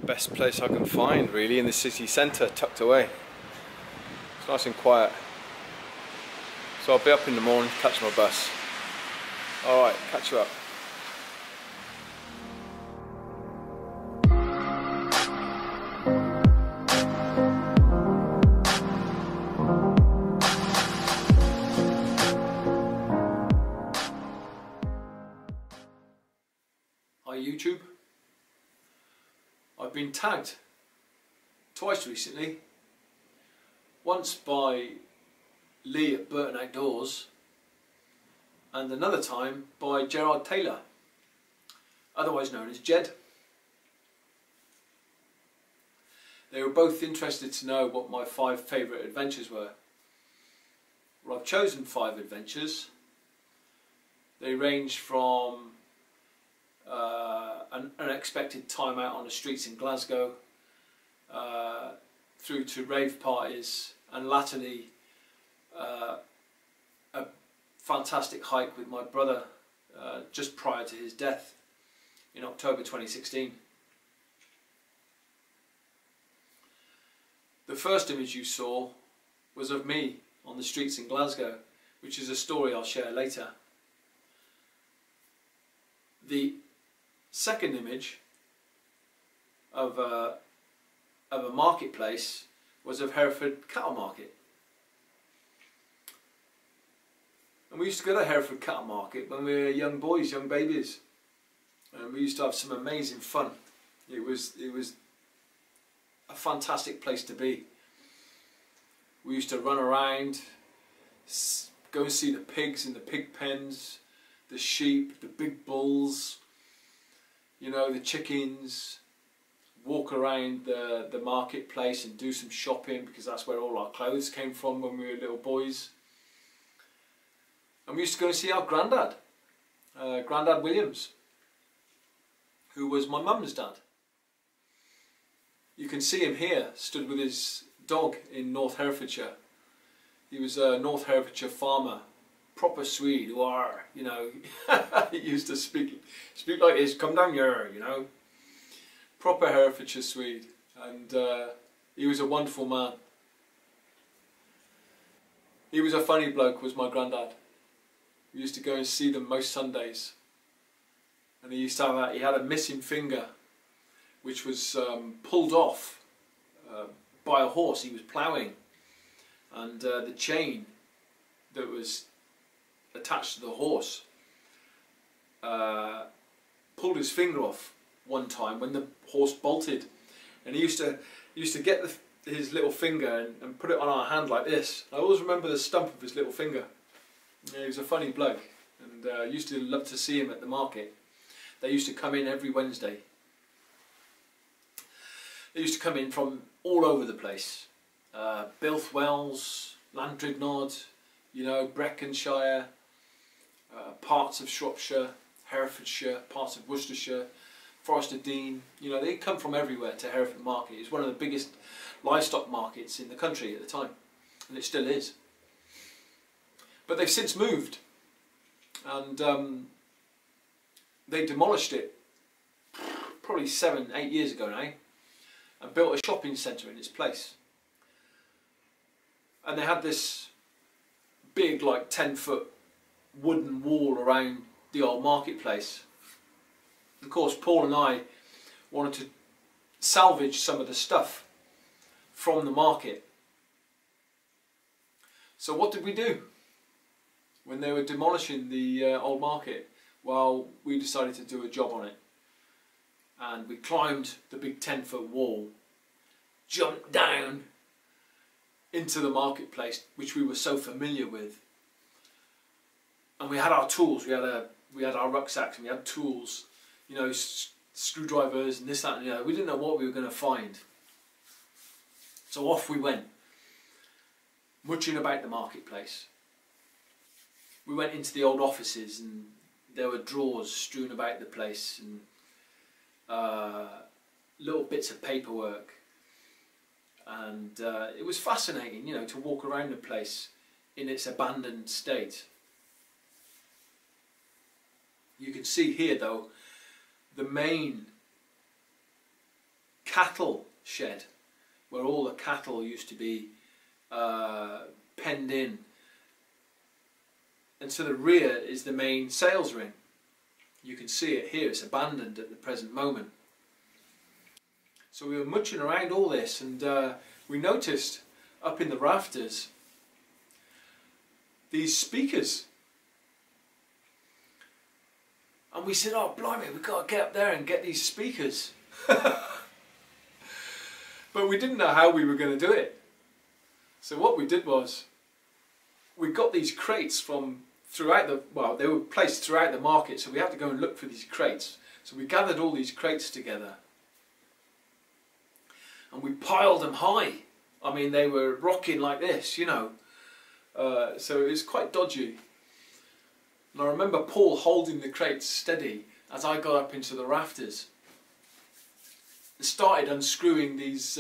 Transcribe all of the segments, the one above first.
best place I can find, really, in the city centre, tucked away. It's nice and quiet. So I'll be up in the morning, catch my bus. Alright, catch you up. Hi YouTube. I've been tagged twice recently. Once by Lee at Burton Outdoors and another time by Gerard Taylor, otherwise known as Jed. They were both interested to know what my 5 favourite adventures were. Well, I've chosen 5 adventures. They range from an unexpected time out on the streets in Glasgow through to rave parties, and latterly a fantastic hike with my brother just prior to his death in October 2016. The first image you saw was of me on the streets in Glasgow, which is a story I'll share later. The second image of a marketplace was of Hereford cattle market. And we used to go to Hereford cattle market when we were young boys, young babies, and we used to have some amazing fun. It was a fantastic place to be. We used to run around, go and see the pigs in the pig pens, the sheep, the big bulls, you know, the chickens, walk around the marketplace and do some shopping, because that's where all our clothes came from when we were little boys. And we used to go and see our granddad, Grandad Williams, who was my mum's dad. You can see him here, stood with his dog in North Herefordshire. He was a North Herefordshire farmer, proper Swede, you know. He used to speak like this, come down here, you know. Proper Herefordshire Swede, and he was a wonderful man. He was a funny bloke, was my granddad. We used to go and see them most Sundays, and he used to have he had a missing finger, which was pulled off by a horse. He was ploughing, and the chain that was attached to the horse pulled his finger off one time when the horse bolted, and he used to get his little finger and put it on our hand like this. I always remember the stump of his little finger. Yeah, he was a funny bloke, and I used to love to see him at the market. They used to come in every Wednesday. They used to come in from all over the place. Bilthwells, Landridnod, you know, Breckenshire, parts of Shropshire, Herefordshire, parts of Worcestershire, Forest of Dean. You know, they come from everywhere to Hereford Market. It's one of the biggest livestock markets in the country at the time, and it still is. But they've since moved, and they demolished it probably 7, 8 years ago now, and built a shopping centre in its place. And they had this big, like 10-foot wooden wall around the old marketplace. Of course, Paul and I wanted to salvage some of the stuff from the market. So what did we do when they were demolishing the old market? Well, we decided to do a job on it, and we climbed the big 10-foot wall, jumped down into the marketplace, which we were so familiar with, and we had our tools. We had our rucksacks, and we had tools, you know, screwdrivers and this, that, and the other. We didn't know what we were going to find, so off we went, muching about the marketplace. We went into the old offices, and there were drawers strewn about the place, and little bits of paperwork, and it was fascinating, you know, to walk around the place in its abandoned state. You can see here though the main cattle shed where all the cattle used to be penned in, and to the rear is the main sales ring. You can see it here, it's abandoned at the present moment. So we were muching around all this, and we noticed up in the rafters these speakers. And we said, oh blimey, we've got to get up there and get these speakers. But we didn't know how we were going to do it. So what we did was, we got these crates from throughout the, well, they were placed throughout the market, so we had to go and look for these crates. So we gathered all these crates together and we piled them high. I mean, they were rocking like this, you know. So it was quite dodgy. And I remember Paul holding the crates steady as I got up into the rafters. Started unscrewing these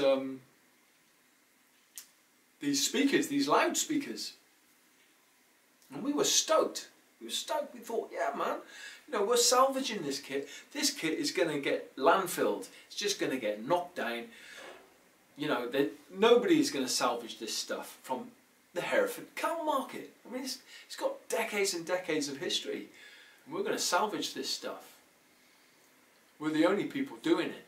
speakers, these loudspeakers, and we were stoked. We were stoked. We thought, yeah, man, you know, we're salvaging this kit. This kit is going to get landfilled. It's just going to get knocked down. You know, nobody's going to salvage this stuff from the Hereford cattle market. I mean, it's got decades and decades of history, and we're going to salvage this stuff. We're the only people doing it.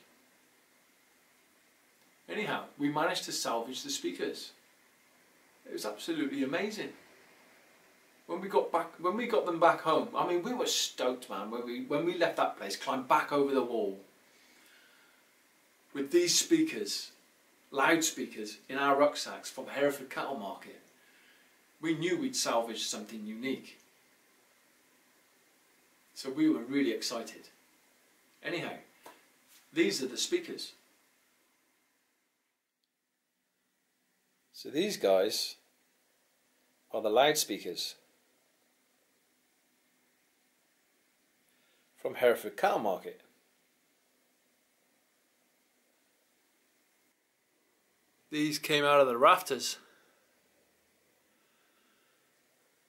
Anyhow, we managed to salvage the speakers. It was absolutely amazing. When we got them back home, I mean, we were stoked, man. When we left that place, climbed back over the wall with these speakers, loudspeakers, in our rucksacks from the Hereford cattle market. We knew we'd salvaged something unique. So we were really excited. Anyhow, these are the speakers. So these guys are the loudspeakers from Hereford cattle market. These came out of the rafters.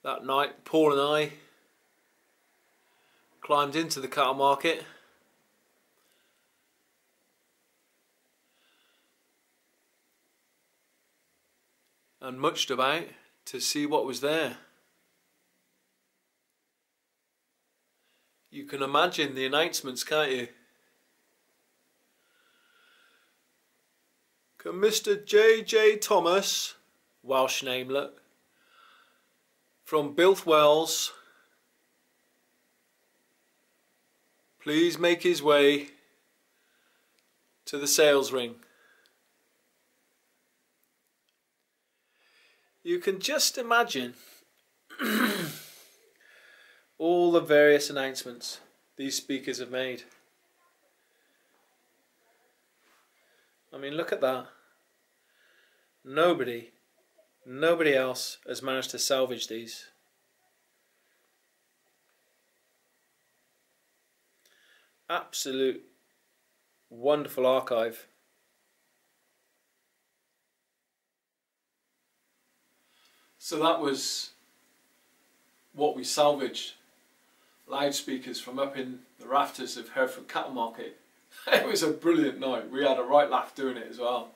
That night, Paul and I climbed into the cattle market and muched about to see what was there. You can imagine the announcements, can't you? Can Mr. J.J. Thomas, Welsh namelet, from Bilth Wells, please make his way to the sales ring? You can just imagine all the various announcements these speakers have made. I mean, look at that. Nobody else has managed to salvage these. Absolute wonderful archive. So that was what we salvaged. Loudspeakers from up in the rafters of Hereford cattle market. It was a brilliant night. We had a right laugh doing it as well.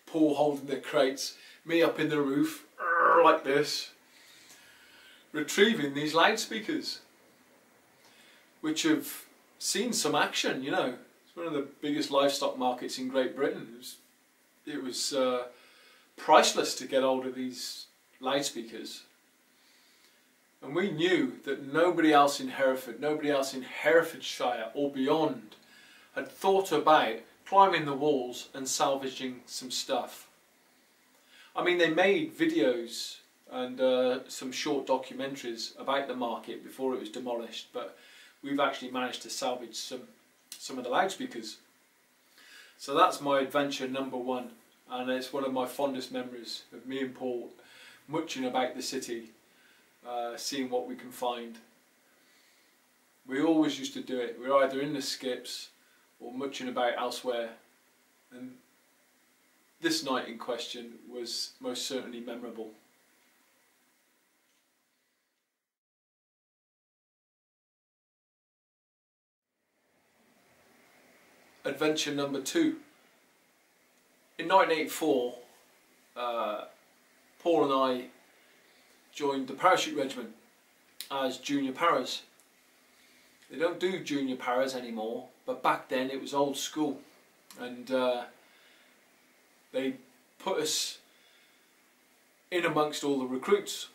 Paul holding the crates, me up in the roof like this, retrieving these loudspeakers, which have seen some action. You know, it's one of the biggest livestock markets in Great Britain. It was priceless to get hold of these loudspeakers. And we knew that nobody else in Hereford, nobody else in Herefordshire or beyond had thought about climbing the walls and salvaging some stuff. I mean, they made videos and some short documentaries about the market before it was demolished, but we've actually managed to salvage some of the loudspeakers. So that's my adventure number one, and it's one of my fondest memories of me and Paul muching about the city, seeing what we can find. We always used to do it. We were either in the skips or muching about elsewhere, and this night in question was most certainly memorable. Adventure number two. In 1984, Paul and I joined the parachute regiment as junior paras. They don't do junior paras anymore, but back then it was old school, and they put us in amongst all the recruits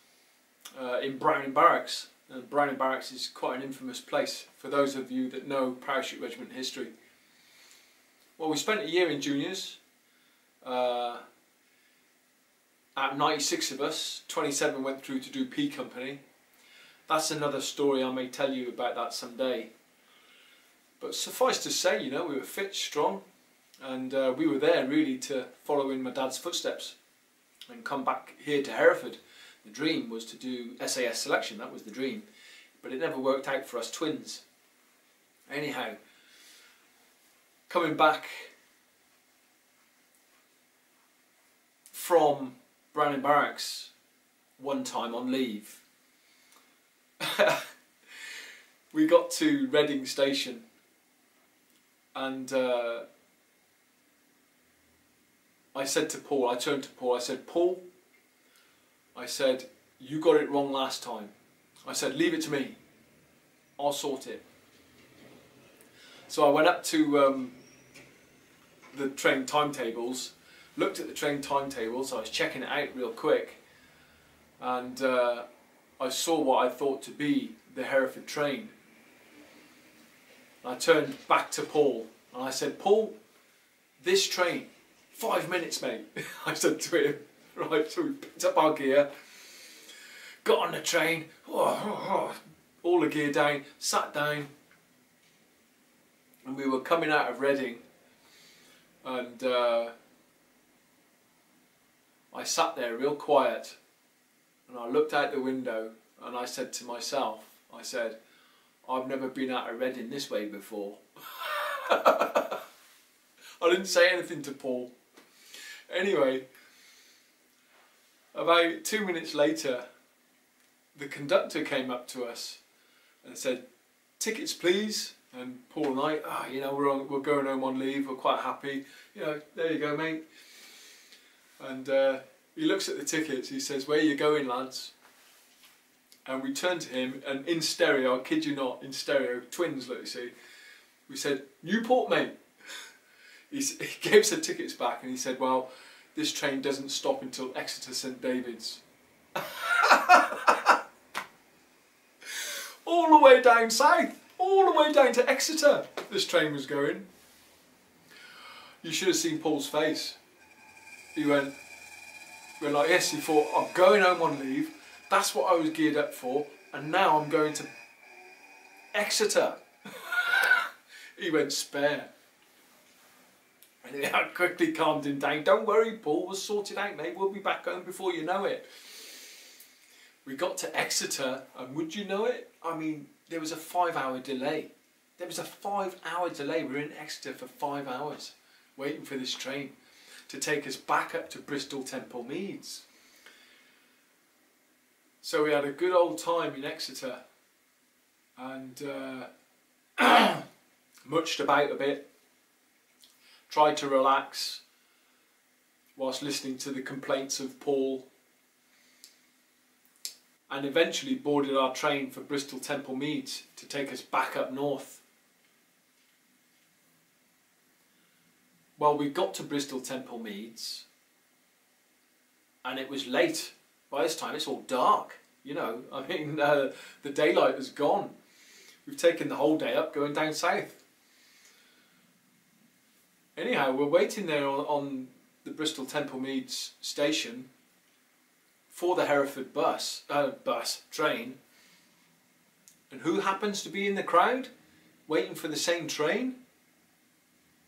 in Browning Barracks. And Browning Barracks is quite an infamous place for those of you that know parachute regiment history. Well, we spent a year in juniors. Out of 96 of us, 27 went through to do P Company. That's another story, I may tell you about that someday. But suffice to say, you know, we were fit, strong, and we were there really to follow in my dad's footsteps and come back here to Hereford. The dream was to do SAS selection, that was the dream, but it never worked out for us twins. Anyhow, coming back from Browning Barracks one time on leave, we got to Reading Station, and I said to Paul, I turned to Paul, I said, Paul, I said, you got it wrong last time. I said, leave it to me, I'll sort it. So I went up to the train timetables, looked at the train timetables, I was checking it out real quick, and I saw what I thought to be the Hereford train. I turned back to Paul and I said, Paul, this train, 5 minutes, mate. I said to him, right, so we picked up our gear, got on the train, all the gear down, sat down, and we were coming out of Reading, and I sat there real quiet, and I looked out the window and I said to myself, I said, I've never been out of Reading this way before. I didn't say anything to Paul. Anyway, about 2 minutes later, the conductor came up to us and said, tickets please. And Paul and I, you know, we're going home on leave, we're quite happy. You know, there you go, mate. And he looks at the tickets, he says, where are you going, lads? And we turned to him, and in stereo, I kid you not, in stereo, twins, let me see, we said, Newport, mate. He gave us the tickets back and he said, well, this train doesn't stop until Exeter St David's. All the way down south, all the way down to Exeter, this train was going. You should have seen Paul's face. He went like this, he thought, I'm going home on leave, that's what I was geared up for, and now I'm going to Exeter. He went spare. And I quickly calmed him down. Don't worry, Paul, we'll sort it out, mate. We'll be back home before you know it. We got to Exeter, and would you know it? I mean, there was a 5-hour delay. There was a 5-hour delay. We were in Exeter for 5 hours, waiting for this train to take us back up to Bristol Temple Meads. So we had a good old time in Exeter, and muched about a bit, tried to relax whilst listening to the complaints of Paul, and eventually boarded our train for Bristol Temple Meads to take us back up north. Well, we got to Bristol Temple Meads and it was late. By this time it's all dark, you know, I mean the daylight is gone. We've taken the whole day up going down south. Anyhow, we're waiting there on the Bristol Temple Meads station for the Hereford train, and who happens to be in the crowd waiting for the same train?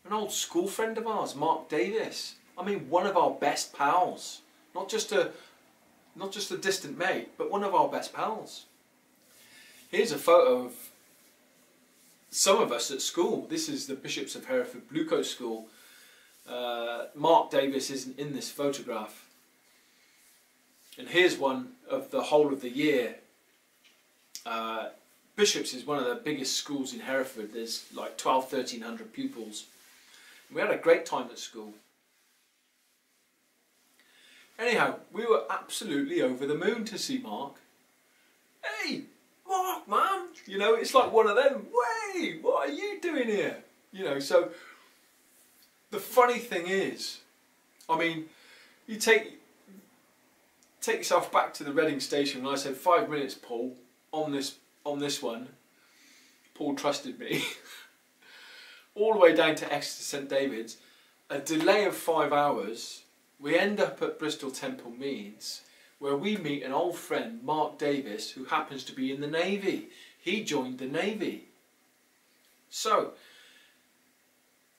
An old school friend of ours, Mark Davis. I mean, one of our best pals, not just a distant mate, but one of our best pals. Here's a photo of some of us at school. This is the Bishops of Hereford Blue Coat School. Mark Davis isn't in this photograph. And here's one of the whole of the year. Bishops is one of the biggest schools in Hereford. There's like 1,200–1,300 pupils. We had a great time at school. Anyhow, we were absolutely over the moon to see Mark. Hey, Mark, man! You know, it's like one of them. Way, what are you doing here? You know, so the funny thing is, I mean, you take yourself back to the Reading station, and I said 5 minutes, Paul, on this one. Paul trusted me. All the way down to Exeter St David's, a delay of 5 hours. We end up at Bristol Temple Meads, where we meet an old friend, Mark Davis, who happens to be in the Navy. He joined the Navy. So,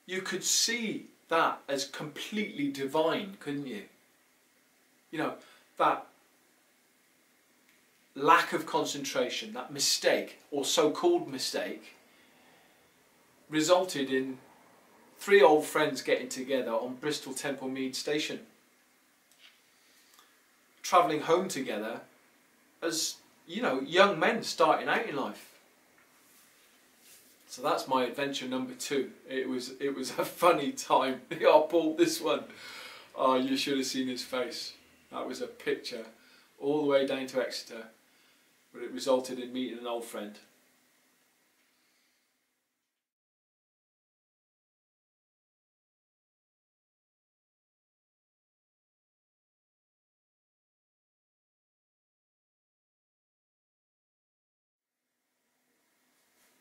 you could see that as completely divine, couldn't you? You know, that lack of concentration, that mistake, or so-called mistake, resulted in 3 old friends getting together on Bristol Temple Mead Station, travelling home together as, you know, young men starting out in life. So that's my adventure number 2. It was a funny time. I pulled this one. Oh, you should have seen his face. That was a picture all the way down to Exeter, but it resulted in meeting an old friend.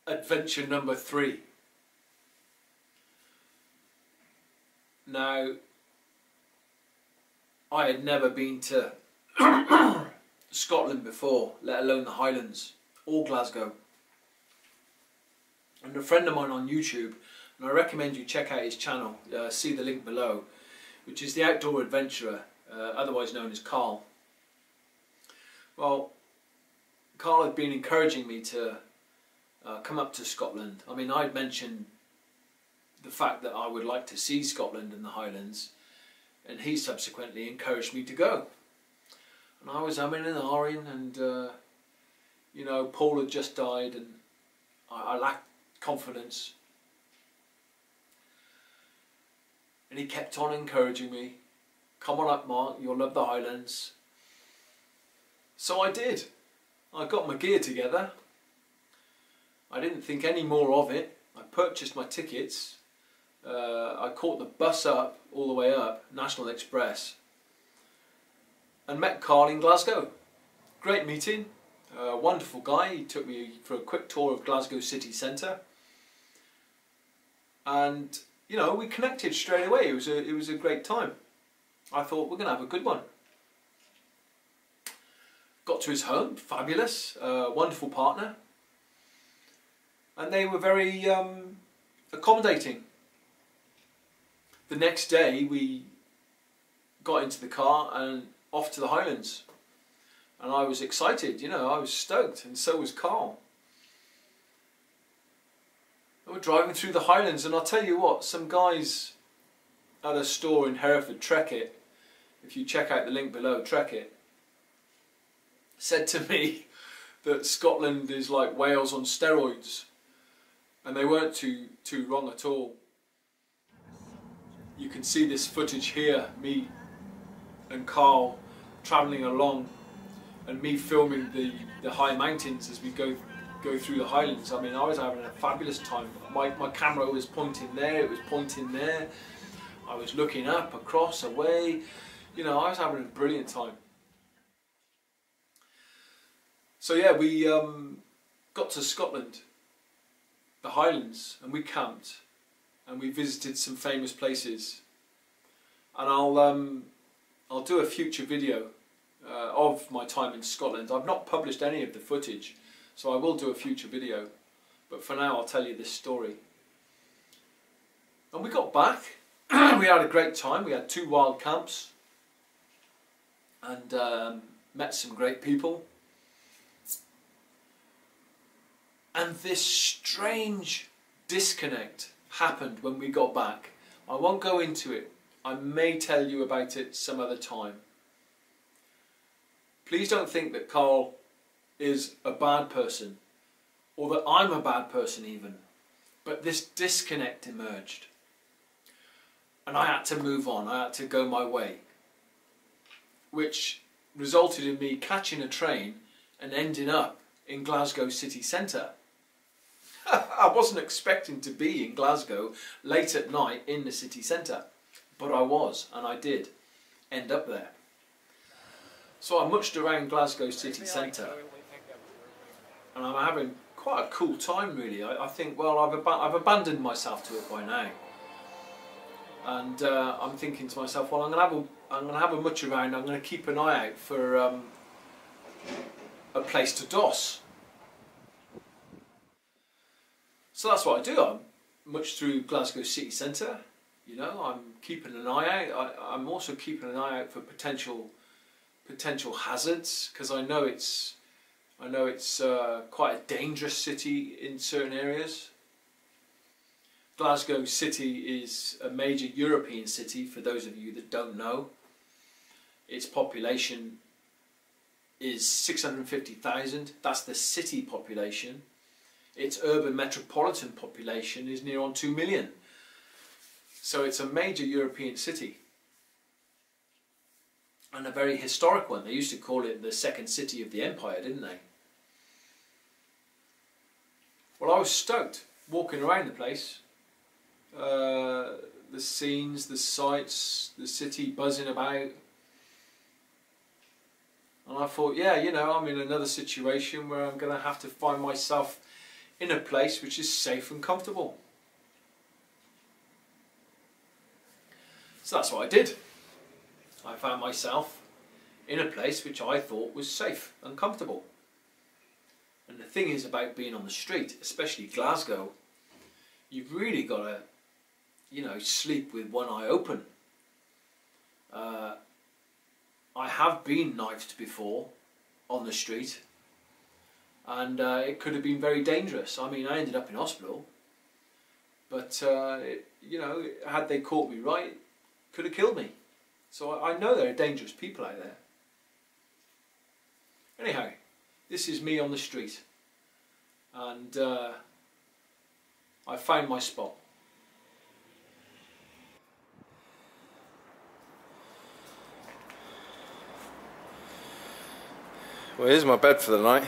Adventure number 3. Now, I had never been to Scotland before, let alone the Highlands or Glasgow. And a friend of mine on YouTube, and I recommend you check out his channel, see the link below, which is the Outdoor Adventurer, otherwise known as Carl. Well, Carl had been encouraging me to come up to Scotland. I mean, I'd mentioned the fact that I would like to see Scotland and the Highlands, and he subsequently encouraged me to go. And I was umming and ahhing, and you know, Paul had just died, and I lacked confidence. And he kept on encouraging me, come on up, Mark, you'll love the Highlands. So I did. I got my gear together. I didn't think any more of it. I purchased my tickets. I caught the bus up, all the way up, National Express, and met Carl in Glasgow. Great meeting, wonderful guy. He took me for a quick tour of Glasgow city centre, and you know, we connected straight away. It was a great time. I thought, we're going to have a good one. Got to his home, fabulous, wonderful partner, and they were very accommodating. The next day we got into the car and off to the Highlands, and I was excited, you know, I was stoked, and so was Carl. And we're driving through the Highlands, and I'll tell you what, some guys at a store in Hereford, Trek It, if you check out the link below, Trek It, said to me that Scotland is like Wales on steroids, and they weren't too wrong at all. You can see this footage here, me and Carl travelling along, and me filming the high mountains as we go through the Highlands. I mean, I was having a fabulous time. My camera was pointing there, it was pointing there. I was looking up, across, away. You know, I was having a brilliant time. So yeah, we got to Scotland, the Highlands, and we camped, and we visited some famous places. And I'll do a future video of my time in Scotland. I've not published any of the footage, so I will do a future video. But for now, I'll tell you this story. And we got back. We had a great time. We had 2 wild camps, and met some great people. And this strange disconnect happened when we got back. I won't go into it. I may tell you about it some other time. Please don't think that Carl is a bad person, or that I'm a bad person even. But this disconnect emerged, and I had to move on. I had to go my way. which resulted in me catching a train and ending up in Glasgow city centre. I wasn't expecting to be in Glasgow late at night in the city centre, but I was, and I did end up there. So I muched around Glasgow city centre, and I'm having quite a cool time really. I think, well, I've abandoned myself to it by now, and I'm thinking to myself, well, I'm gonna have a much around. I'm gonna keep an eye out for a place to doss. So that's what I do. I'm much through Glasgow city centre. You know, I'm keeping an eye out. I'm also keeping an eye out for potential hazards, because I know it's quite a dangerous city in certain areas. Glasgow city is a major European city, for those of you that don't know. Its population is 650,000, that's the city population. Its urban metropolitan population is near on 2 million. So it's a major European city. And a very historic one. They used to call it the second city of the empire, didn't they? Well, I was stoked walking around the place. The scenes, the sights, the city buzzing about. And I thought, yeah, you know, I'm in another situation where I'm going to have to find myself in a place which is safe and comfortable. So that's what I did. I found myself in a place which I thought was safe and comfortable. And the thing is about being on the street, especially Glasgow, you've really got to, you know, sleep with one eye open. I have been knifed before on the street, and it could have been very dangerous. I mean, I ended up in hospital, but you know, had they caught me right, it could have killed me. So I know there are dangerous people out there. Anyhow, this is me on the street, and I found my spot. Well, here's my bed for the night.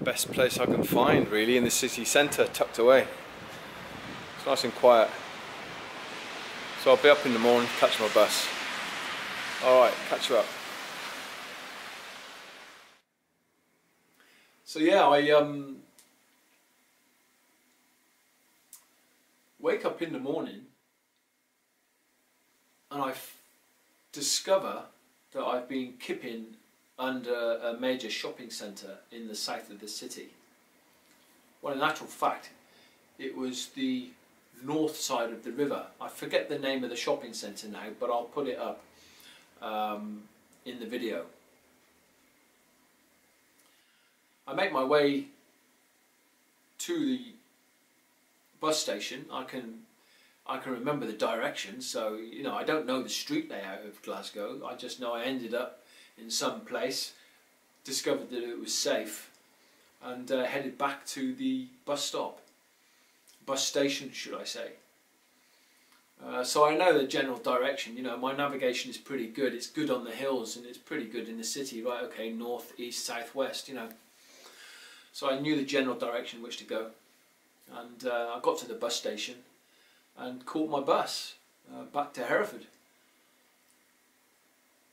Best place I can find, really, in the city centre, tucked away. It's nice and quiet. So I'll be up in the morning, catch my bus. Alright, catch you up. So yeah, I wake up in the morning and I discover that I've been kipping under a major shopping centre in the south of the city. Well, in actual fact, it was the north side of the river. I forget the name of the shopping centre now, but I'll put it up in the video. I make my way to the bus station. I can remember the directions, so you know, I don't know the street layout of Glasgow. I just know I ended up in some place, discovered that it was safe, and headed back to the bus station, should I say. So I know the general direction. You know, my navigation is pretty good. It's good on the hills, and it's pretty good in the city. Right, okay, north, east, south, west. You know, so I knew the general direction in which to go. And I got to the bus station and caught my bus back to Hereford.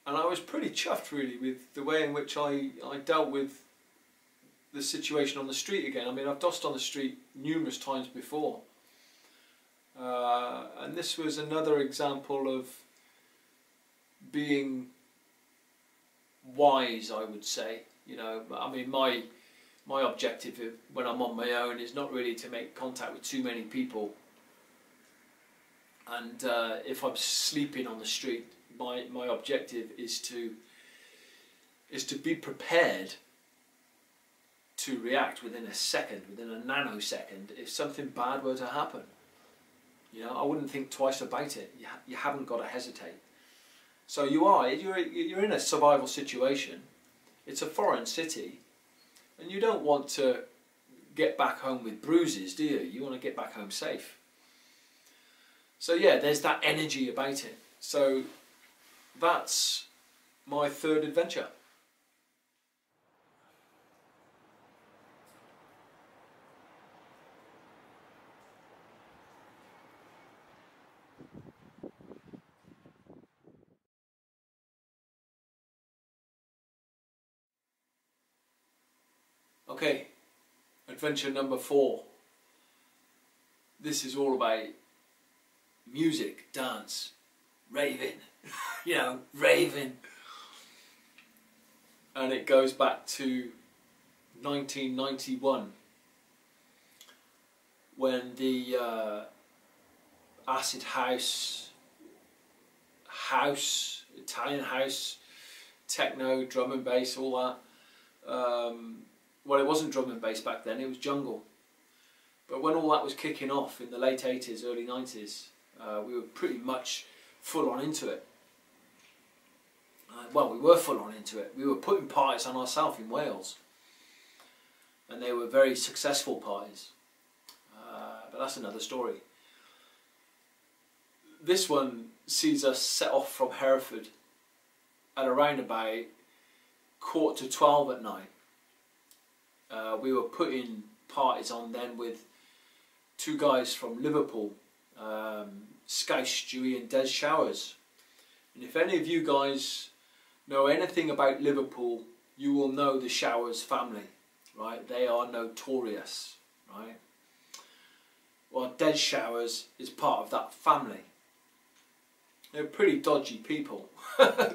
And I was pretty chuffed really with the way in which I dealt with the situation on the street again. I mean, I've dossed on the street numerous times before. And this was another example of being wise, I would say. You know, I mean, my objective when I'm on my own is not really to make contact with too many people, and if I'm sleeping on the street, my objective is to be prepared to react within a second, within a nanosecond, if something bad were to happen. You know, I wouldn't think twice about it. You haven't got to hesitate. So you're in a survival situation. It's a foreign city. And you don't want to get back home with bruises, do you? You want to get back home safe. So yeah, there's that energy about it. So that's my third adventure. Okay, adventure number 4. This is all about music, dance, raving, you know, raving. And it goes back to 1991 when the acid house, Italian house, techno, drum and bass, all that. Well, it wasn't drum and bass back then, it was jungle. But when all that was kicking off in the late 80s, early 90s, we were pretty much full on into it. Well, we were full on into it. We were putting parties on ourselves in Wales. And they were very successful parties. But that's another story. This one sees us set off from Hereford at around about 11:45 at night. We were putting parties on then with 2 guys from Liverpool, Scouse Stewie and Des Showers. And if any of you guys know anything about Liverpool, you will know the Showers family, right? They are notorious, right? Well, Des Showers is part of that family. They're pretty dodgy people,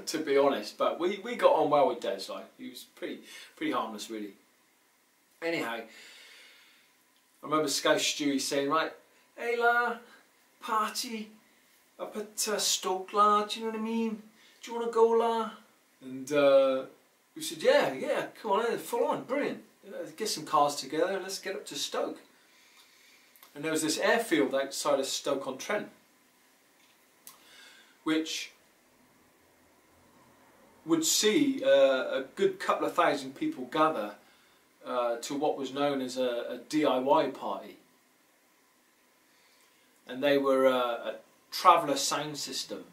to be honest, but we got on well with Des. Like, he was pretty harmless, really. Anyhow, I remember Scouse Stewie saying, right, hey la, party up at Stoke la, do you know what I mean? Do you want to go la? And we said, yeah, come on, full on, brilliant. Get some cars together and let's get up to Stoke. And there was this airfield outside of Stoke-on-Trent, which would see a good couple of thousand people gather to what was known as a DIY party. And they were a traveller sound system,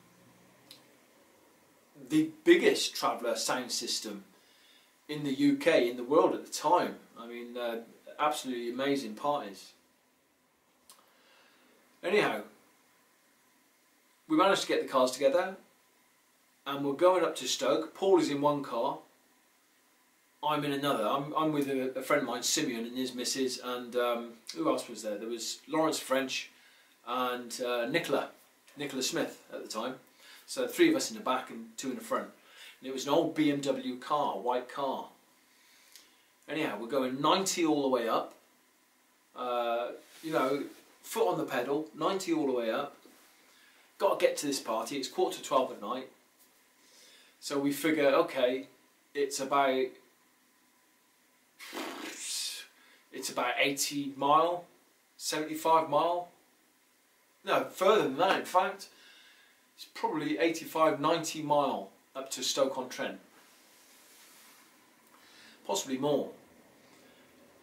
the biggest traveller sound system in the UK, in the world at the time. I mean, absolutely amazing parties. Anyhow, we managed to get the cars together and we're going up to Stoke. Paul is in one car, I'm in another. I'm with a friend of mine, Simeon, and his missus, and who else was there? There was Lawrence French and Nicola Smith at the time. So 3 of us in the back and 2 in the front. And it was an old BMW car, white car. Anyhow, we're going 90 all the way up. You know, foot on the pedal, 90 all the way up. Got to get to this party. It's 11:45 at night. So we figure, okay, it's about 80 mile, 75 mile. No, further than that, in fact. It's probably 85, 90 mile up to Stoke-on-Trent. Possibly more.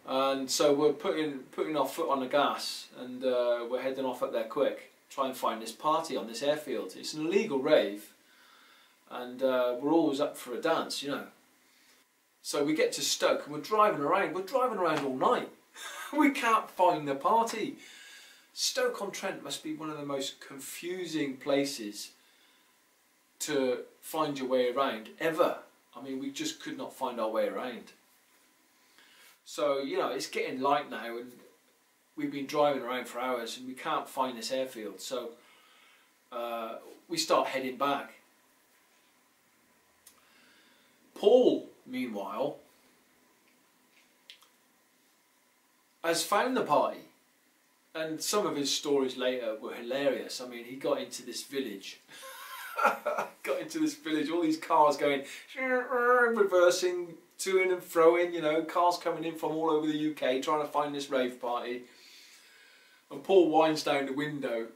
And so we're putting our foot on the gas and we're heading off up there quick. Try and find this party on this airfield. It's an illegal rave and we're always up for a dance, you know. So we get to Stoke and we're driving around all night. We can't find the party. Stoke-on-Trent must be one of the most confusing places to find your way around ever. I mean, we just could not find our way around. So, you know, it's getting light now and we've been driving around for hours and we can't find this airfield. So we start heading back. Paul, meanwhile, has found the party. And some of his stories later were hilarious. I mean, he got into this village. All these cars going, reversing, to-ing and fro-ing, you know, cars coming in from all over the UK trying to find this rave party. And Paul winds down the window,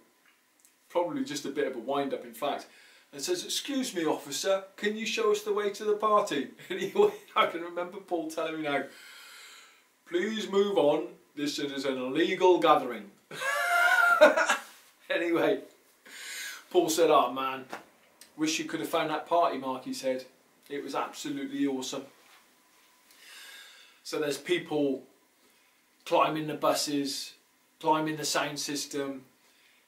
probably just a bit of a wind-up in fact, and says, "Excuse me, officer, can you show us the way to the party?" And I can remember Paul telling me now, "Please move on, This is an illegal gathering. Anyway, Paul said, "Oh man, wish you could have found that party, Mark," he said. "It was absolutely awesome." So there's people climbing the buses, climbing the sound system.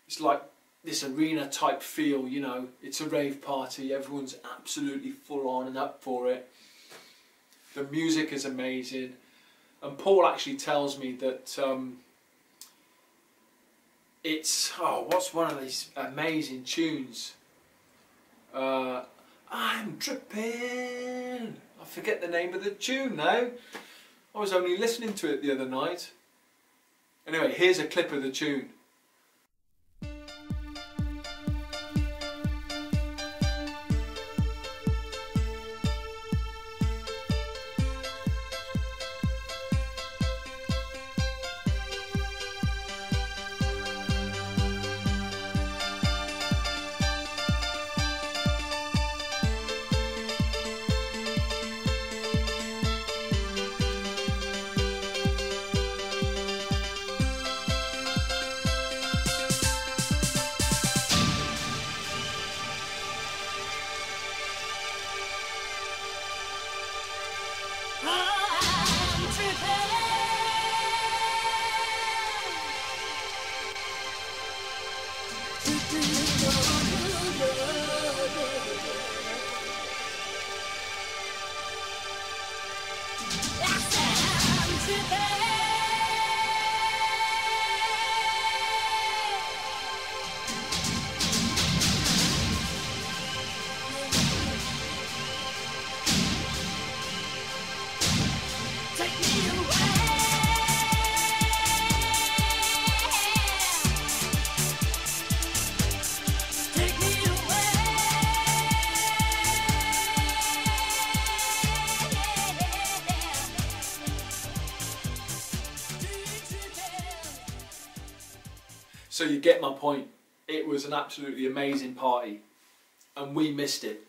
It's like this arena type feel, you know. It's a rave party, everyone's absolutely full on and up for it. The music is amazing. And Paul actually tells me that it's, oh, what's one of these amazing tunes? I'm dripping. I forget the name of the tune now. I was only listening to it the other night. Anyway, here's a clip of the tune. So you get my point. It was an absolutely amazing party, and we missed it.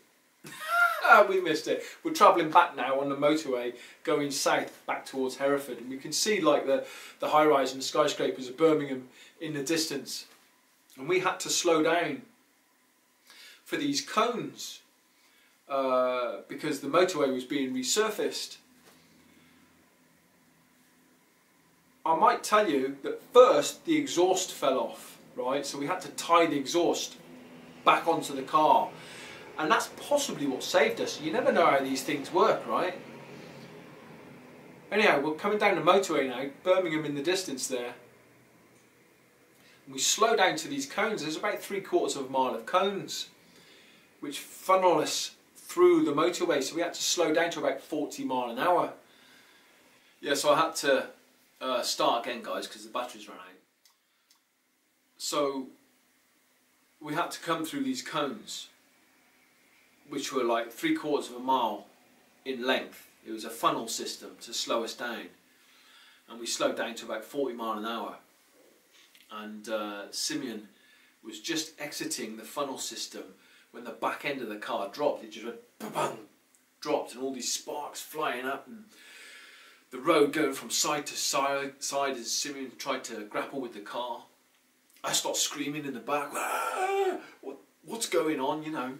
We missed it. We're travelling back now on the motorway, going south back towards Hereford, and we can see like the high-rise and the skyscrapers of Birmingham in the distance. And we had to slow down for these cones because the motorway was being resurfaced. I might tell you that first the exhaust fell off, right? So we had to tie the exhaust back onto the car. And that's possibly what saved us. You never know how these things work, right? Anyhow, we're coming down the motorway now, Birmingham in the distance there. And we slow down to these cones. There's about 3/4 of a mile of cones, which funnel us through the motorway. So we had to slow down to about 40 miles an hour. Yeah, so I had to start again, guys, because the batteries ran out. So we had to come through these cones, which were like 3/4 of a mile in length. It was a funnel system to slow us down, and we slowed down to about 40 miles an hour. And Simeon was just exiting the funnel system when the back end of the car dropped. It just went ba-bang, dropped, and all these sparks flying up, and the road going from side to side as Simeon tried to grapple with the car. I started screaming in the back, "Ah! What's going on?" You know,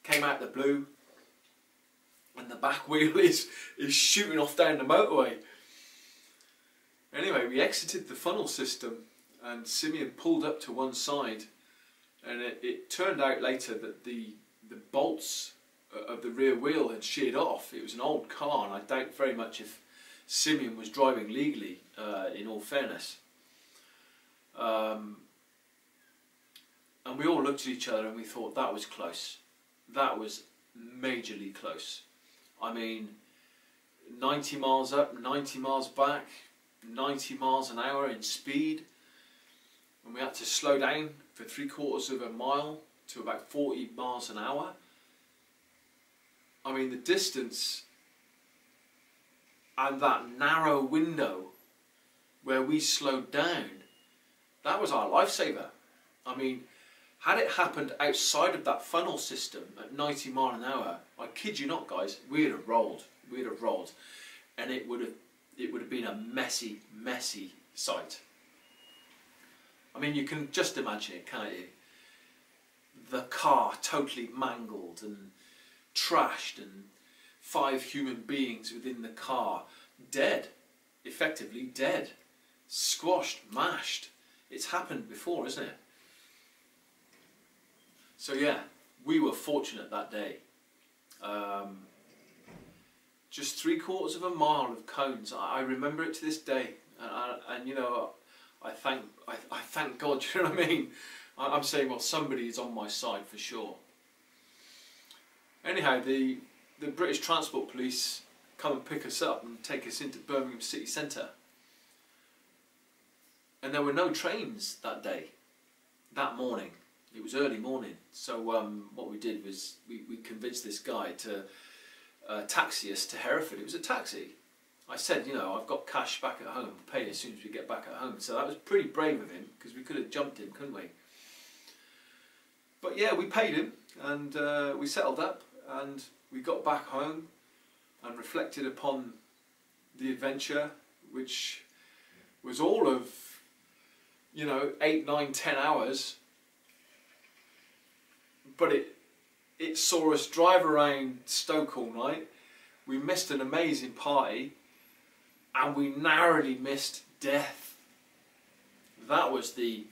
came out the blue, and the back wheel is shooting off down the motorway. Anyway, we exited the funnel system, and Simeon pulled up to one side, and it turned out later that the bolts of the rear wheel had sheared off. It was an old car, and I doubt very much if Simeon was driving legally, in all fairness. And we all looked at each other and we thought, that was close. That was majorly close. I mean, 90 miles up, 90 miles back, 90 miles an hour in speed. And we had to slow down for 3/4 of a mile to about 40 miles an hour. I mean, the distance and that narrow window where we slowed down, that was our lifesaver. I mean, had it happened outside of that funnel system at 90 miles an hour, I kid you not, guys, we'd have rolled. We'd have rolled. And it would have it would have been a messy, messy sight. I mean, you can just imagine it, can't you? The car totally mangled and trashed, and 5 human beings within the car dead, effectively dead, squashed, mashed. It's happened before, isn't it? So yeah, we were fortunate that day. Just 3/4 of a mile of cones. I remember it to this day, and you know, I thank God. You know what I mean? I'm saying, well, somebody is on my side for sure. Anyhow, the British Transport Police come and pick us up and take us into Birmingham city centre. And there were no trains that day, that morning. It was early morning. So what we did was we convinced this guy to taxi us to Hereford. It was a taxi. I said, you know, I've got cash back at home, pay as soon as we get back at home. So that was pretty brave of him, because we could have jumped him, couldn't we? But yeah, we paid him, and we settled up, and we got back home and reflected upon the adventure, which was all of, you know, 8, 9, 10 hours. But it saw us drive around Stoke all night. We missed an amazing party, and we narrowly missed death. That was the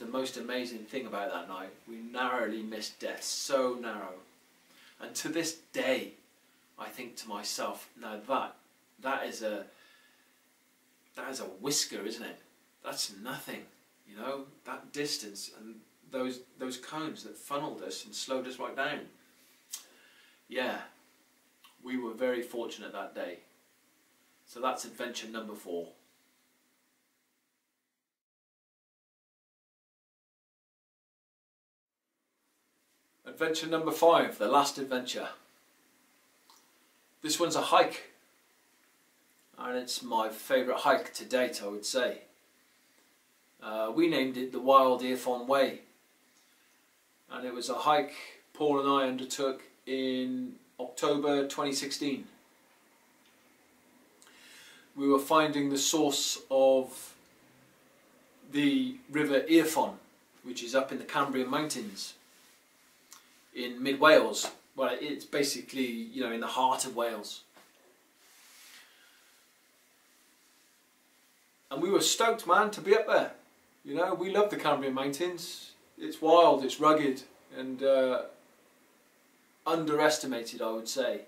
most amazing thing about that night. We narrowly missed death, so narrow. And to this day, I think to myself, now that is a whisker, isn't it? That's nothing, you know, that distance and those cones that funneled us and slowed us right down. Yeah, we were very fortunate that day. So that's adventure number 4. Adventure number 5, the last adventure. This one's a hike, and it's my favourite hike to date, I would say. We named it the Wild Irfon Way, and it was a hike Paul and I undertook in October 2016. We were finding the source of the River Irfon, which is up in the Cambrian Mountains in mid-Wales. Well, it's basically, you know, in the heart of Wales. And we were stoked, man, to be up there. You know, we love the Cambrian Mountains. It's wild, it's rugged, and underestimated, I would say,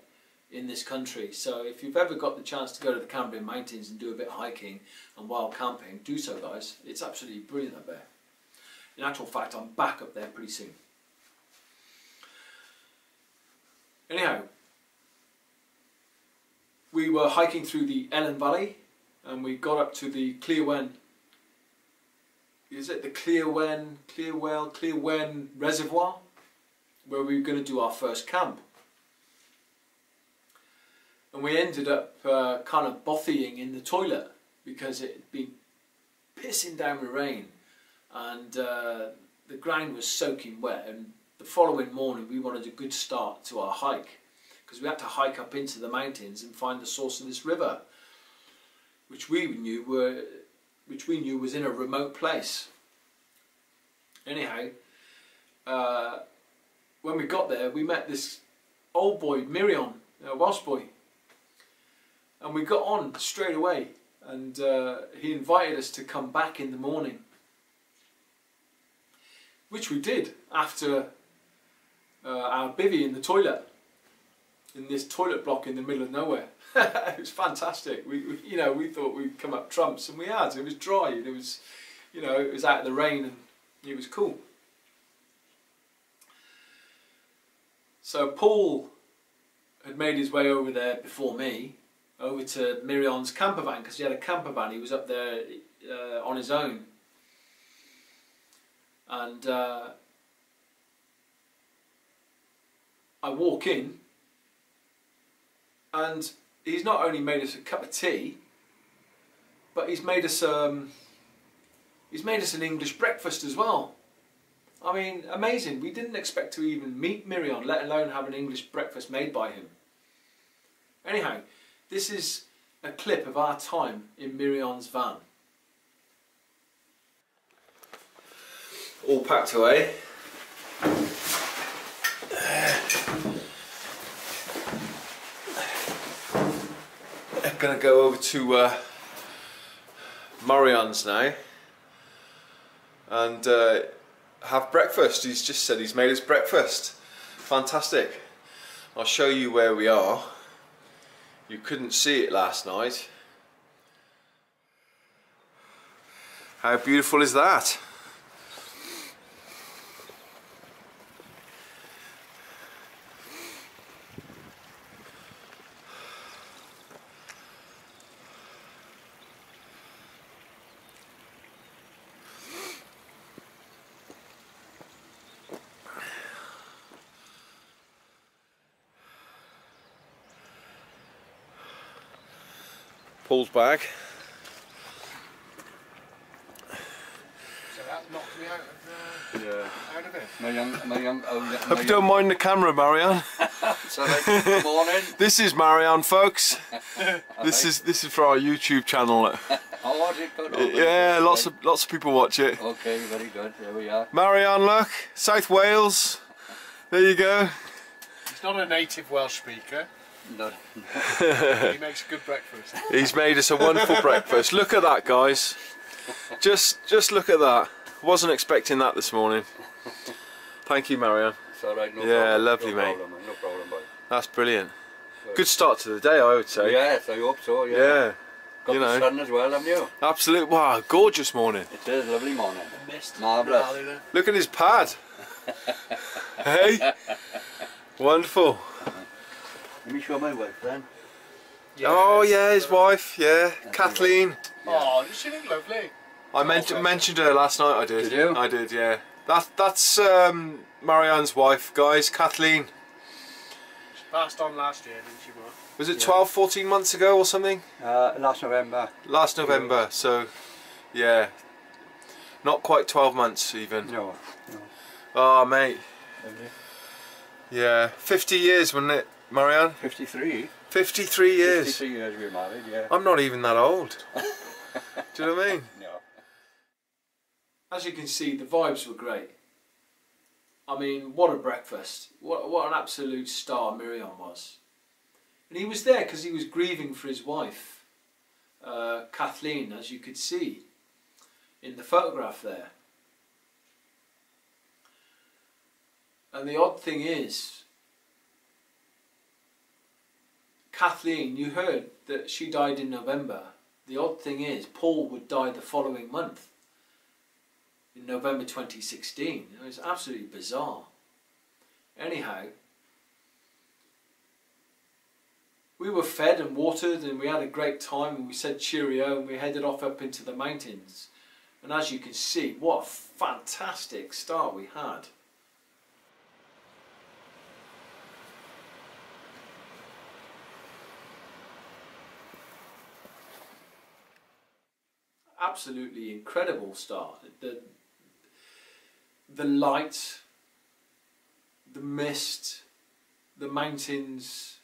in this country. So if you've ever got the chance to go to the Cambrian Mountains and do a bit of hiking and wild camping, do so, guys. It's absolutely brilliant up there. In actual fact, I'm back up there pretty soon. Anyhow, we were hiking through the Ellen Valley, and we got up to the Clearwen. Is it the Clearwen Reservoir, where we were going to do our first camp. And we ended up kind of bothying in the toilet because it had been pissing down with rain, and the ground was soaking wet. And the following morning we wanted a good start to our hike, because we had to hike up into the mountains and find the source of this river, which we knew was in a remote place. Anyhow, when we got there, we met this old boy, Miriam, a Welsh boy, and we got on straight away, and he invited us to come back in the morning, which we did after our bivvy in the toilet, in this toilet block in the middle of nowhere. It was fantastic. We thought we'd come up trumps, and we had. It was dry, and it was, you know, it was out of the rain, and it was cool. So Paul had made his way over there before me, over to Miriam's camper van, because he had a camper van. He was up there on his own, and I walk in, and he's not only made us a cup of tea, but he's made us an English breakfast as well. I mean, amazing. We didn't expect to even meet Miriam, let alone have an English breakfast made by him. Anyhow, this is a clip of our time in Miriam's van. All packed away. I'm gonna go over to Marianne's now and have breakfast. He's just said he's made us breakfast. Fantastic. I'll show you where we are. You couldn't see it last night. How beautiful is that? Paul's bag. So that knocked me out of, out of it. Hope you don't mind the camera, Marianne. Sorry. Morning. This is Marianne, folks. This is for our YouTube channel. Oh, is it good? Yeah, lots of people watch it. Okay, very good. There we are. Marianne, look, South Wales. There you go. He's not a native Welsh speaker. No. He makes a good breakfast. He's made us a wonderful breakfast. Look at that, guys. Just look at that. Wasn't expecting that this morning. Thank you, Marianne. It's all right. No yeah, problem. lovely, No mate. problem, no problem, boy. That's brilliant. Good start to the day, I would say. Yes, I hope so. Yeah. Yeah. Got you the know. sun as well, haven't you? Absolute. Wow, gorgeous morning. It is a lovely morning. Missed. Marvellous. Look at his pad. Hey. Wonderful. Let me show my wife then. Yeah, oh yeah, his wife. Yeah, Kathleen. Oh, does she look lovely? I mentioned her last night. I did. Did you? I did. Yeah. That's Marianne's wife, guys. Kathleen. She passed on last year, didn't she, Mark? Was it 12, 14 months ago or something? Last November. Last November. So, yeah. Not quite 12 months even. No. Oh, mate. Yeah. 50 years, wasn't it, Marianne? 53. 53 years. 53 years we were married, yeah. I'm not even that old. Do you know what I mean? No. As you can see, the vibes were great. I mean, what a breakfast. What an absolute star Miriam was. And he was there because he was grieving for his wife, Kathleen, as you could see in the photograph there. And the odd thing is, Kathleen, you heard that she died in November. The odd thing is, Paul would die the following month, in November 2016. It was absolutely bizarre. Anyhow, we were fed and watered and we had a great time and we said cheerio and we headed off up into the mountains. And as you can see, what a fantastic start we had. Absolutely incredible start. The light, the mist, the mountains,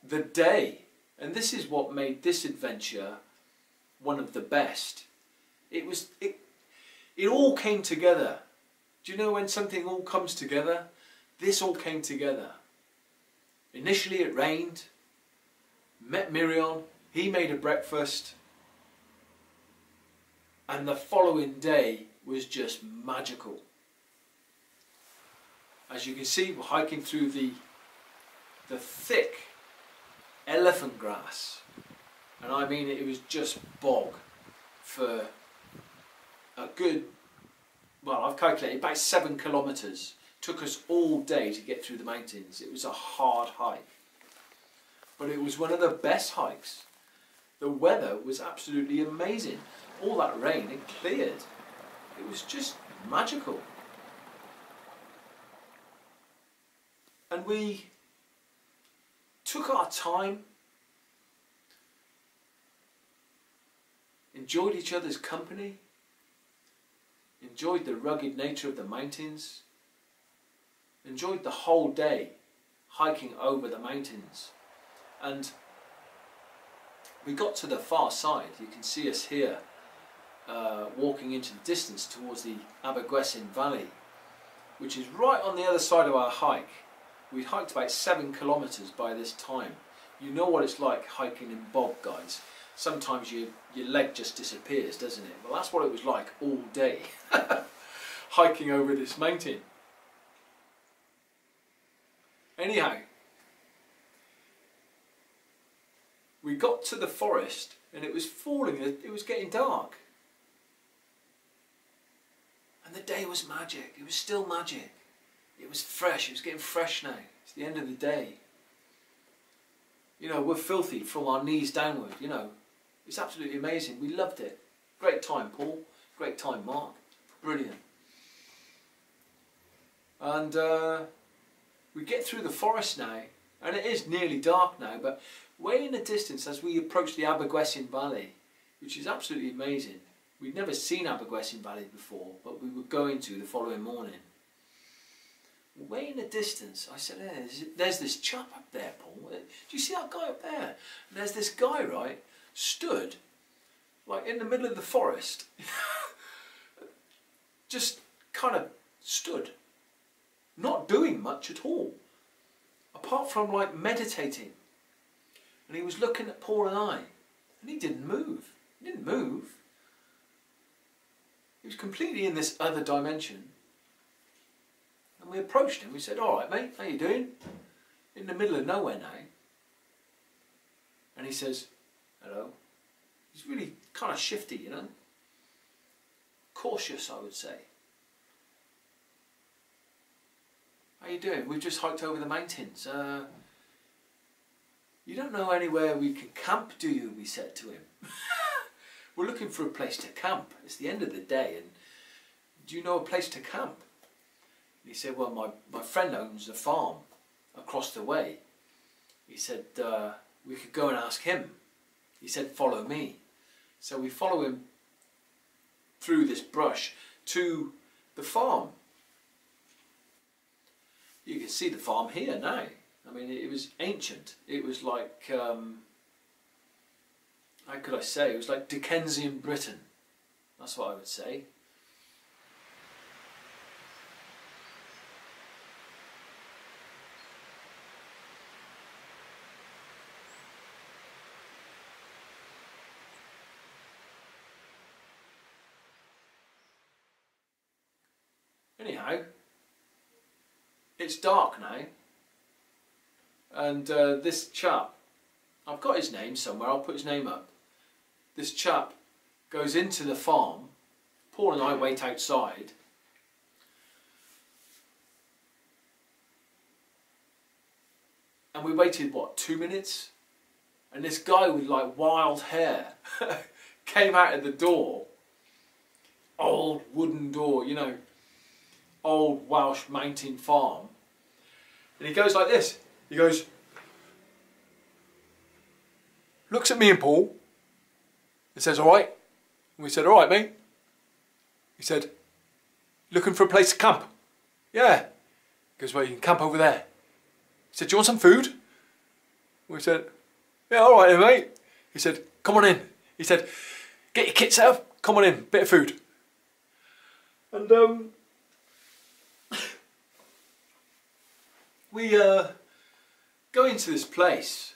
the day. And this is what made this adventure one of the best. It all came together. Do you know when something all comes together? This all came together. Initially it rained, met Miriam, he made a breakfast, and the following day was just magical. As you can see, we're hiking through the thick elephant grass, and I mean it was just bog for a good, well, I've calculated about 7 kilometres. Took us all day to get through the mountains. It was a hard hike, but it was one of the best hikes. The weather was absolutely amazing. All that rain, it cleared. It was just magical. And we took our time, enjoyed each other's company, enjoyed the rugged nature of the mountains, enjoyed the whole day hiking over the mountains. And we got to the far side. You can see us here walking into the distance towards the Abergwessin Valley, which is right on the other side of our hike. We'd hiked about 7 kilometres by this time. You know what it's like hiking in bog, guys. Sometimes your leg just disappears, doesn't it? Well, that's what it was like all day, hiking over this mountain. Anyhow, we got to the forest and it was falling, it was getting dark. And the day was magic, it was still magic. It was fresh, it was getting fresh now. It's the end of the day. You know, we're filthy from our knees downward, you know. It's absolutely amazing, we loved it. Great time, Paul. Great time, Mark. Brilliant. And we get through the forest now, and it is nearly dark now, but way in the distance as we approach the Abergwessin Valley, which is absolutely amazing. We'd never seen Abergwessin Valley before, but we were going to the following morning. Way in the distance, I said, there's this chap up there, Paul. Do you see that guy up there? And there's this guy, right, stood, like in the middle of the forest, just kind of stood, not doing much at all, apart from like meditating. And he was looking at Paul and I, and he didn't move. He didn't move. He was completely in this other dimension. And we approached him. We said, "All right, mate, how you doing?" In the middle of nowhere now. And he says, "Hello." He's really kind of shifty, you know. Cautious, I would say. "How you doing? We've just hiked over the mountains. You don't know anywhere we can camp, do you?" we said to him. "We're looking for a place to camp. It's the end of the day, and do you know a place to camp?" And he said, "Well, my friend owns a farm across the way." He said, "We could go and ask him." He said, "Follow me." So we follow him through this brush to the farm. You can see the farm here now. I mean, it was ancient. It was like, how could I say? It was like Dickensian Britain. That's what I would say. Anyhow, it's dark now, and this chap, I've got his name somewhere, I'll put his name up. This chap goes into the farm. Paul and I wait outside. And we waited, what, 2 minutes? And this guy with like wild hair came out of the door. Old wooden door, you know, old Welsh mountain farm. And he goes like this. He goes, looks at me and Paul, and says, "All right." And we said, "All right, mate." He said, "Looking for a place to camp?" "Yeah." He goes, "Well, you can camp over there." He said, "Do you want some food?" We said, "Yeah, all right then, mate." He said, "Come on in." He said, "Get your kit set up, come on in, bit of food." And we go into this place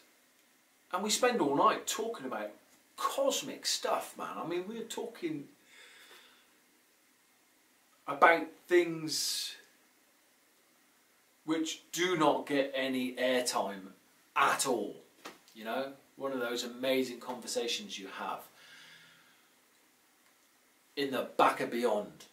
and we spend all night talking about cosmic stuff, man. I mean, we were talking about things which do not get any airtime at all, you know, one of those amazing conversations you have in the back of beyond.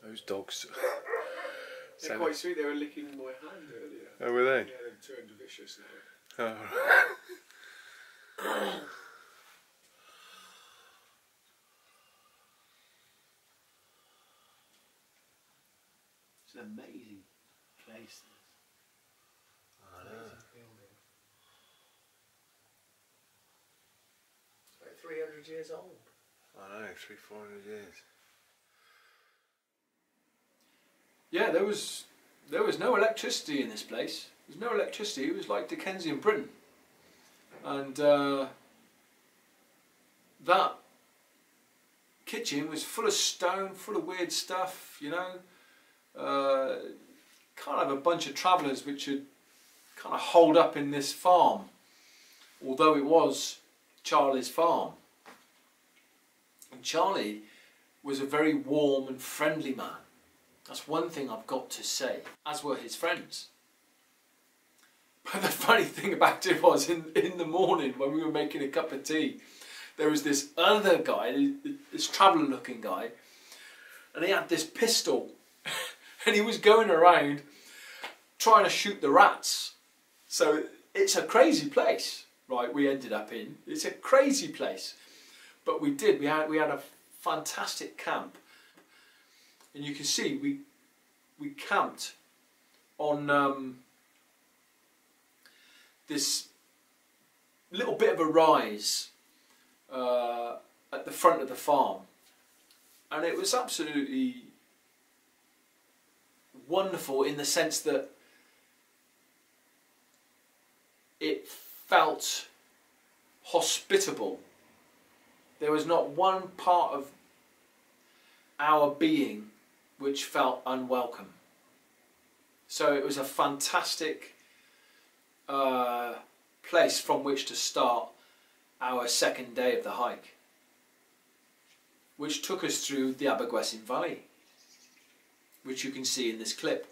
Those dogs. They're quite sweet. They were licking my hand earlier. Oh, were they? Yeah, they've turned vicious now. Oh. It's an amazing place. Amazing building. It's like 300 years old. I know, 300-400 years. Yeah, there was no electricity in this place. There was no electricity. It was like Dickensian Britain, and that kitchen was full of stone, full of weird stuff. You know, kind of a bunch of travellers which had kind of holed up in this farm, although it was Charlie's farm. And Charlie was a very warm and friendly man. That's one thing I've got to say, as were his friends. But the funny thing about it was, in the morning when we were making a cup of tea, there was this other guy, this traveller looking guy, and he had this pistol and he was going around trying to shoot the rats. So it's a crazy place, right, we ended up in. It's a crazy place. But we had a fantastic camp. And you can see we camped on this little bit of a rise at the front of the farm, and it was absolutely wonderful in the sense that it felt hospitable. There was not one part of our being which felt unwelcome. So it was a fantastic place from which to start our second day of the hike, which took us through the Abergwynsin Valley, which you can see in this clip.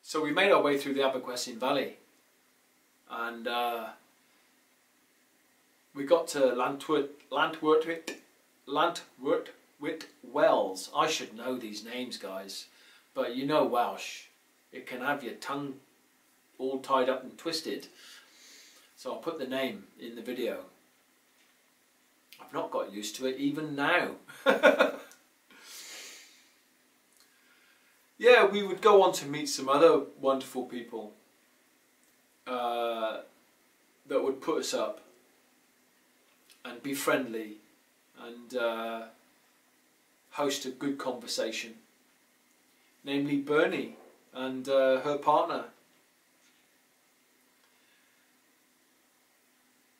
So we made our way through the Abergwynsin Valley, and we got to Lantwertwit Wells. I should know these names, guys, but you know Welsh, it can have your tongue all tied up and twisted. So I'll put the name in the video. I've not got used to it even now. Yeah, we would go on to meet some other wonderful people that would put us up and be friendly and host a good conversation, namely Bernie and her partner.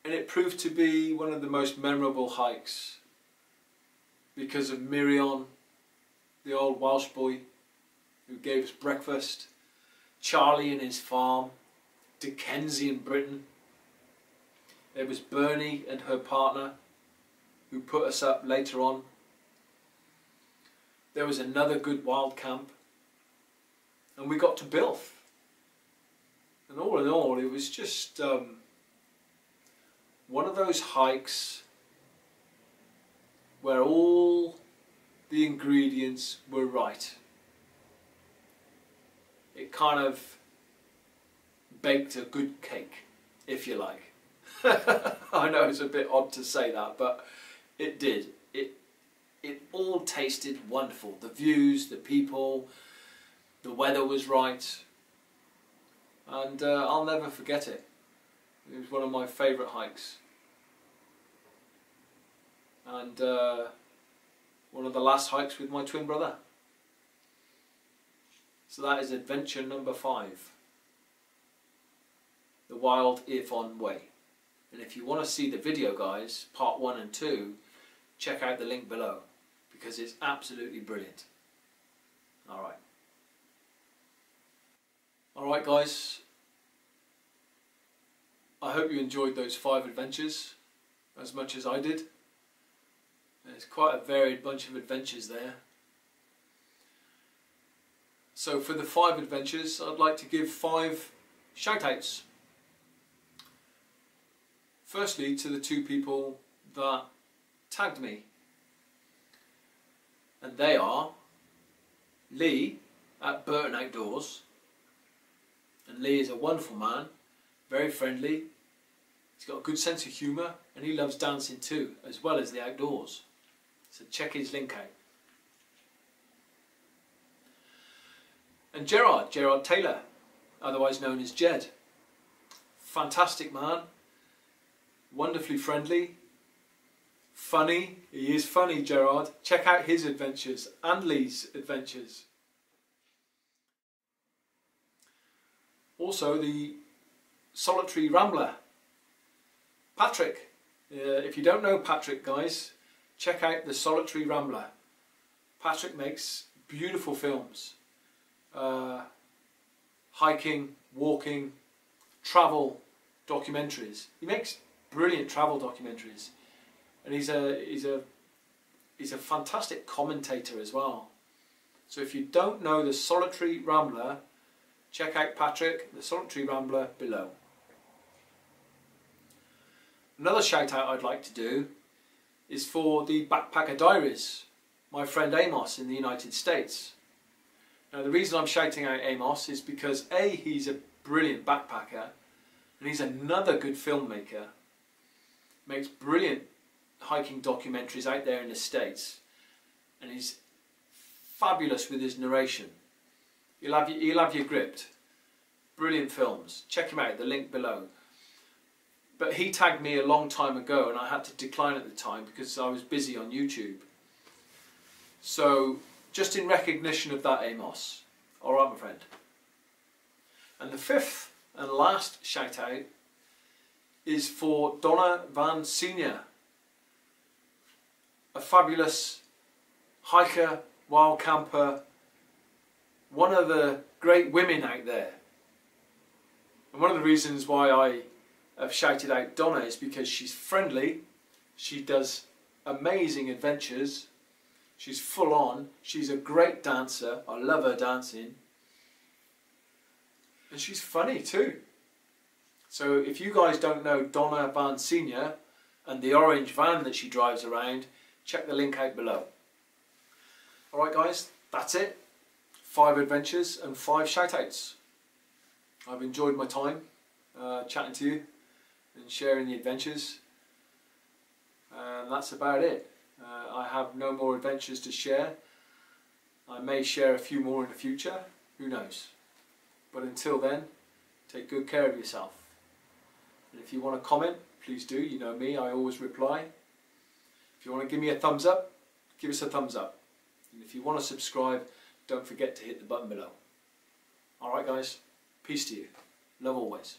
And it proved to be one of the most memorable hikes because of Mirion, the old Welsh boy who gave us breakfast, Charlie and his farm, Dickensian Britain. There was Bernie and her partner who put us up later on. There was another good wild camp, and we got to Bilf. And all in all, it was just one of those hikes where all the ingredients were right. It kind of baked a good cake, if you like. I know it's a bit odd to say that, but it did. It all tasted wonderful. The views, the people, the weather was right. and I'll never forget it. It was one of my favourite hikes, and one of the last hikes with my twin brother. So that is adventure number 5, the Wild Irfon Way. And if you want to see the video, guys, part 1 and 2, check out the link below, because it's absolutely brilliant. Alright guys, I hope you enjoyed those 5 adventures as much as I did. There's quite a varied bunch of adventures there. So for the 5 adventures, I'd like to give 5 shout-outs. Firstly, to the 2 people that tagged me. And they are Lee at Burton Outdoors. And Lee is a wonderful man, very friendly. He's got a good sense of humour, and he loves dancing too, as well as the outdoors. So check his link out. And Gerard Taylor, otherwise known as Jed. Fantastic man, wonderfully friendly, funny. He is funny, Gerard. Check out his adventures and Lee's adventures. Also the solitary rambler, Patrick. If you don't know Patrick, guys, check out the solitary rambler. Patrick makes beautiful films. Hiking, walking, travel documentaries. He makes brilliant travel documentaries, and he's a fantastic commentator as well. So if you don't know the solitary rambler, check out Patrick, the solitary rambler, below. Another shout out I'd like to do is for the Backpacker Diaries, my friend Amos in the United States. Now the reason I'm shouting out Amos is because A, he's a brilliant backpacker, and he's another good filmmaker. Makes brilliant hiking documentaries out there in the States, and he's fabulous with his narration. He'll have you gripped. Brilliant films. Check him out, the link below. But he tagged me a long time ago, and I had to decline at the time because I was busy on YouTube. So just in recognition of that, Amos. Alright, my friend. And the 5th and last shout out is for Donna Van Senior, a fabulous hiker, wild camper, one of the great women out there. And one of the reasons why I have shouted out Donna is because she's friendly, she does amazing adventures, she's full on, she's a great dancer, I love her dancing, and she's funny too. So if you guys don't know Donna Van Senior and the orange van that she drives around, check the link out below. Alright guys, that's it. 5 adventures and 5 shout-outs. I've enjoyed my time chatting to you and sharing the adventures, and that's about it. I have no more adventures to share. I may share a few more in the future, who knows. But until then, take good care of yourself. And if you want to comment, please do. You know me, I always reply. If you want to give me a thumbs up, give us a thumbs up. And if you want to subscribe, don't forget to hit the button below. Alright guys, peace to you. Love always.